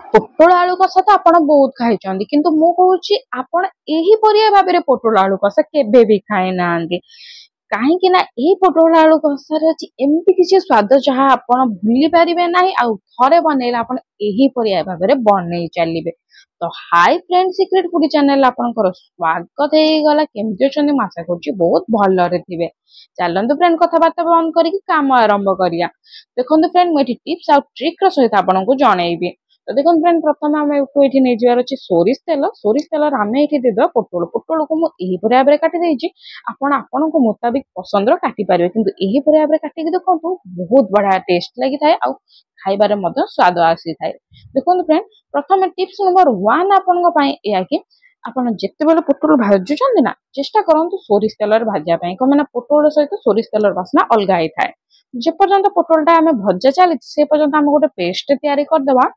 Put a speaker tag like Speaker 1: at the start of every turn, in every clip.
Speaker 1: पोटल आलू कषा तो आपण बहुत खाई किंतु मु कहूँ आपण यही परिया भाव में पोटल आलू कषा केबे भी खाई ना कहीं ना यही पोटल आलू कषार अच्छी एमती किसी स्वाद जहाँ आपण भूली पारे ना आउ थे बनइले आप यही परिया भाव में बनई चलिए। तो hi friend secret food channel आपनकर स्वागत होगा केमती अच्छा मैं आशा करुँच बहुत भलरे थे। चलते फ्रेंड कथबार्ता बंद करके काम आरंभ करिया। देखो फ्रेंड मुझे टिप्स आउ ट्रिक सहित आपको जनइबी। तो देखो फ्रेंड प्रथम आम ये नहीं जबार अच्छे सोरिष तेल आम ये देदेवा पोटल पोटल को मुझे भाव में काटी आपण मुताबिक पसंद काटी पारे कि यही भाव में काटिक देखो बहुत बढ़िया टेस्ट लगी था खाइबार स्वाद आसी था। देखो फ्रेंड प्रथम टिप्स नंबर 1 आपन कि आपन जिते बेले पोटल भाजुचंदी ना चेष्टा करंतु सोरिष तेल भाजिया कमे पोटल सहित सोरिष तेल बास्ना अलग ही थाए। जे पर्यंत पोटलटा आम भजा चली से पर्यंत आम गोटे पेस्ट तैयारी करदे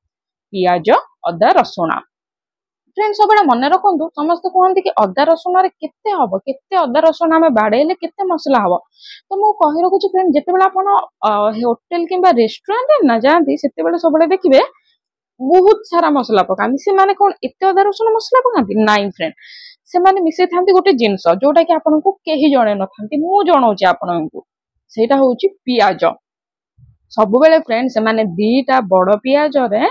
Speaker 1: पियाज अदा रसुण। फ्रेंड सब मन रखु समस्त कहते कि अदा रसुण केते हम केते अदा रसुण आम बाड़े केते मसला हम। तो मुझे कही रखुची फ्रेंड जिते आप होटेल कि रेस्टोरेंट ना जाती से सब देखिए बहुत सारा मसला पकाती से माने कौन एते अदा रसुण मसला पकाती नाइन फ्रेंड से माने मिसई था गोटे जिनस जोटा कि आपको कहीं जन न था मु जनाऊँ आपको सेटा हूँ पियाज सब बेले फ्रेंड से माने दीटा बड़ पियाज रे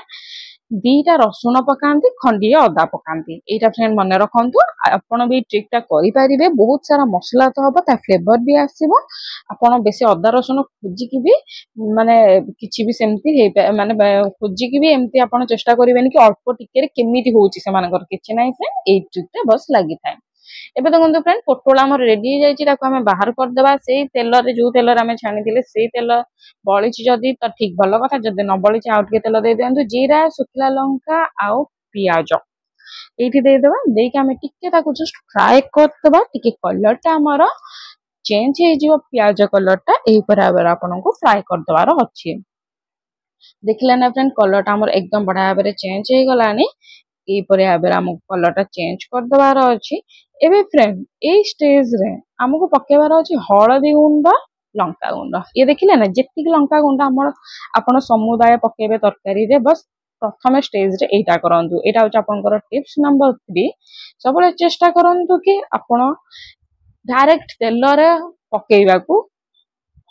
Speaker 1: दीटा रसुण पकाती खंडिए अदा पकाती यहाँ फ्रेंड मन रखु आपड़ भी ट्रिकटा करें बहुत सारा मसला तो हम ता फ्लेवर भी आसो आपड़ बेसी अदा रसुण खोजिकी भी माने किसी भी सेमती माने खोजिकी भी एमती आपड़ चेष्टा करें कि अल्प टिके केमी हूँ से किसी ना फ्रेंड ये ट्रिक बस लगी था। एबे देखो फ्रेंड पोटल आम रेडी हो जाए बाहर करदे से तेल जो तेल आम छाणी से तेल बड़ी जदि तो ठीक भल कथा जदि न बड़ी आउ टे तेल दे दिंतु जीरा सुखला लंका आउ पियाज ये देदेवा देख आम टे जस्ट फ्राए करदे टे कलर टा आमर चेंज हो पियाज कलर टा यही भाव आपको फ्राए करदेवार अच्छी देखिले ना फ्रेंड कलर टा एकदम बढ़िया भाव में चेंज हो गलानी भाव कलर टा चेंज करदेवार अच्छी। एबे फ्रेंड ए स्टेज रे हमको पकेबार अच्छी हलदी गुंड लंका गुंड ये देखिले ना जी लंका गुंड आपण समुदाय पकेबे तरकारी रे बस प्रथम स्टेज रे एटा करंतु एटा होच आपनकर टिप्स नंबर 3 सब चेष्टा करंतु कि आपण डायरेक्ट तेल रे पकेइबा को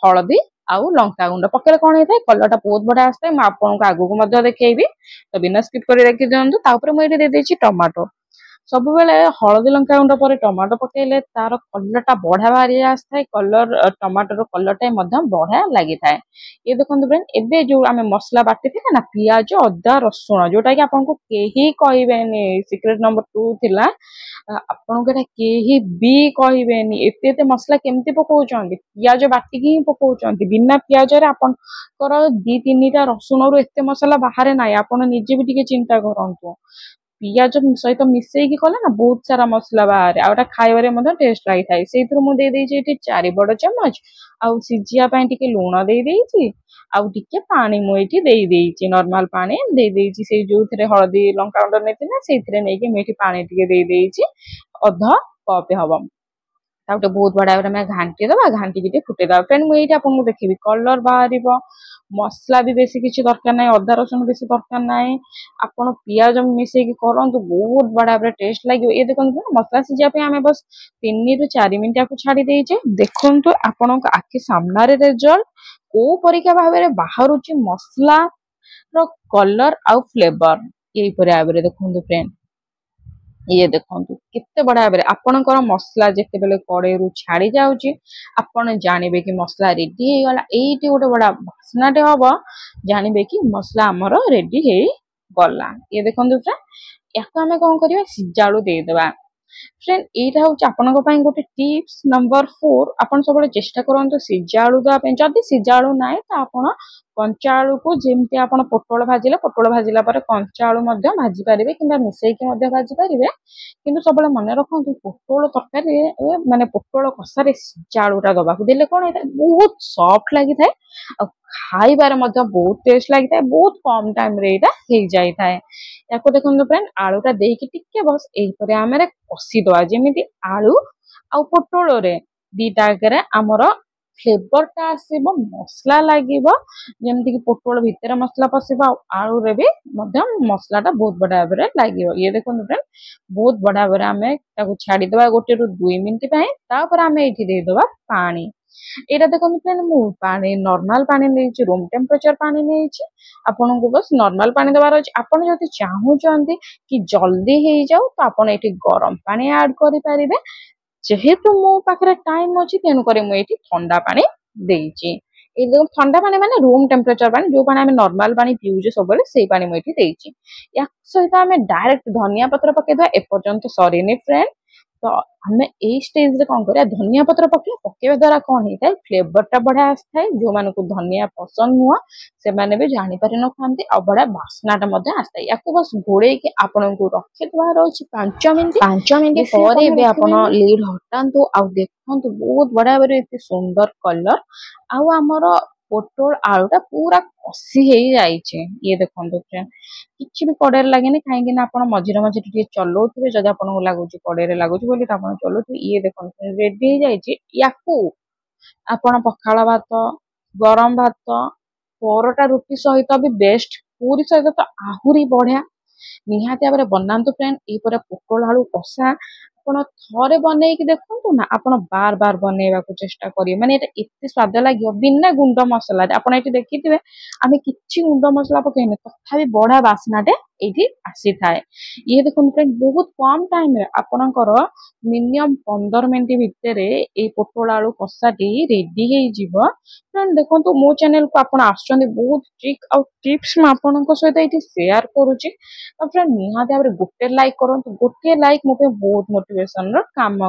Speaker 1: हलदी आउ लंका गुंड पकेले कौन होता है कलर टा बहुत बढ़िया आसता है मैं आपको आगू देखी तो बिना स्किप कर देखी दिखाँ मुझे दे टमाटो सब बेले हलदी लंका गुंड पर टमाटो पकेले तार कलर टा बढ़िया बाहरी आसता कलर टमाटर कलर टा बढ़िया लगी था। ये देखो फ्रेंड एबे जो आम मसला बाटी थे ना पियाज अदा रसुण जोटा कि आपको कहीं कहबेनि सीक्रेट नंबर 2 थिला आपको कहीं भी कहबेनि एते मसला केमती पकाउछंती पियाज बाटिकी ही पकाउछंती बिना पियाज रे आपनकर 2-3टा रसुण रु एते मसला बाहर ना आपन निजे भी टिके चिंता करंतु पियाज सहित मिसेकी कले ना बहुत सारा मसला बाहर आउटा खाइबारे टेस्ट लगी था से 4 बड़ चमच आउ सिझिया टिके लुण दे आउ टिके पानी मुझे नॉर्मल पानी दे जो हलदी लंका गुंड नहीं मुझे पानी टिके दे अध कप हम ताउटे बहुत बढ़िया भाव में घाटी दबा घाटी फुटेदबा फ्रेंड मुझे आपको देखी कलर बाहर मसला भी बेसी किसी दरकार ना अदा रसुण बेसी दरकार ना आपड़ पियाज मिसेकी करंतु बहुत बढ़िया भाव टेस्ट लगे। ये देखो मसला सीझापी आम बस 3 ରୁ 4 मिनट आपको छाड़ी देचे देखु आपण आखि सामने रिजल्ट को परिका भाव में बाहर मसला रो कलर आउ फ्लेवर यही भाव में देखो फ्रेंड ये देखो केते बढ़िया भाव आपणकर मसला जिते बेले कड़े रु छाड़ी जाऊँगी आपण जानबे कि मसला रेडी हो गला एटी गोटे बड़ा बास्नाटे हम जानबे कि मसला आमर रेडी हो गला। ये देखो फ्रेंड या आम कौन करवा सिझाड़ू देदेबा फ्रेंड यहाँ हूँ गोटे टिप्स नंबर 4 आपन सब चेष्टा करंतु सिझा आलू देवाई जदि सिझा आलू ना तो आपन कंचा आलू को जमी आप पोटल भाजिला कंचा आलू भाजी पारे कि मिसेकी भाजी पारे कि सब मन रखु पोटल तरकारी माने पोटल कषार सिझा आलूटा दबाक देले कौन होता है बहुत सॉफ्ट लगी था खाइबार बहुत टेस्ट लगी था बहुत कम टाइम रे जाए या देखो फ्रेंड आलूटा देके बस यही आम कषिदवा जमी आलू आ पोटल रे दीटा आमर फ्लेवरटा आसीबो मसला लागिबो जेमति कि पोटल भितर मसला पसिबो आलू रे भी मध्य मसलाटा बहुत बड़ा भाबरे लागिबो। ये देखो फ्रेंड बहुत बड़ा भाबरे आमे ताको छाडी देबा 1 ରୁ 2 मिनिट पय तापर आमे एठी दे देबा पानी। एटा देखो फ्रेंड मु पानी नॉर्मल पानी नेछि रूम टेम्परेचर पानी नेछि आपन को बस नॉर्मल पानी देबार अछि। आपन जति चाहू चंदी कि जल्दी हे जाऊ तो आपन एठी गरम पानी ऐड करि परिबे। जेहेतु मो पाखरे टाइम अछि तेनु करे मु एठी ठंडा पानी देइछि। ए देखो ठंडा पानी माने रूम टेम्परेचर पानी जो पानी आमे नॉर्मल पानी पिउजे सबले सेही पानी मु एठी देइछि। या सहित आमे डायरेक्ट धनिया पत्र पके दवा ए पर्यंत सरीनी फ्रेंड। तो हमें ए स्टेज रे कोन करिया धनिया पत्र पकेबा द्वारा कोन हेतै फ्लेवरटा बढ़िया आस्थाय। जो माने को धनिया पसंद नुआ से माने भी जानि पारि न खांती आ बड़ा बासनाटा मध्ये आस्थाय। याको बस घोड़े के आपन को रखे दवा रहछि 5 मिनिट ପରେ बे आपन लीड हटांतु आ देखंतु बहुत बड़ा बरे एते सुंदर कलर आ हमर पोटल आलूटा पूरा कसी हे जाइछे। ये देखंतु फ्रेंड किछि भी कड़े लागेनी काहेकि ना आपण मझिरे मझिरे टिके चलौथिबे जदि आपण को लागुची कड़े रे लागुची बोली त आपण चलौथिबे। ये देखंतु रेडी हे जाइछे। याकू आपण पखाଳ भात गरम भात परोटा रुटी सहित भी बेस्ट पूरी सहित तो आहुरी बढ़िया निहाती भाବରେ बनातु फ्रेंड। ए परे पोटल आलू कषा आपण थरे बनै कि देखंतु ना आपण बार बार बनेबा को चेष्टा करियो माने एटा एते स्वाद लागियो बिना गुंड मसला आपण एटी देखिथिबे आमे किछि गुंड मसला पकेने तथापि बड़ा बासनाटे एठी आसी थाए। ये देखंतु फ्रेंड बहुत कम टाइम रे आपणकर मिनिमम 15 मिनिट भितरे ए पोटल आलू कषाटी रेडी हे जिवो। फ्रेंड देखंतु मो चैनल को आपण आछन बहुत ट्रिक और टिप्स म आपणक सहित एठी शेयर करूची। तो फ्रेंड निहाती भाବରେ गोटे लाइक करंतु गोटे लाइक मो पे बहुत मोटिवेशन रो काम